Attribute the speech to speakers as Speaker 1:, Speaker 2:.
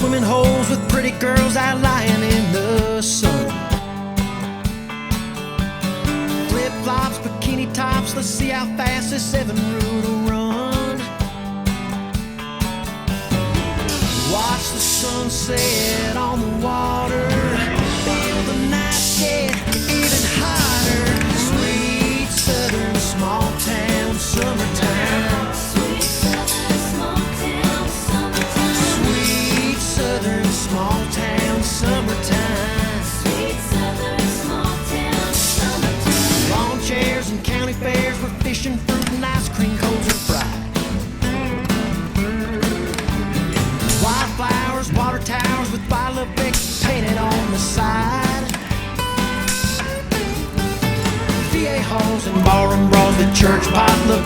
Speaker 1: Swimming holes with pretty girls out lying in the sun. Flip-flops, bikini tops, let's see how fast this 7-root will run. Watch the sunset on the water, feel the night get even hotter. Sweet southern small town summertime.
Speaker 2: Sweet southern small town summertime.
Speaker 1: Sweet southern small town summertime.
Speaker 2: Sweet southern small town summertime.
Speaker 1: Lawn chairs and county fairs, we're fishing, fruit and ice cream cones are fried. Wildflowers, water towers with violet painted on the side. VA halls and barroom brawls, the church potluck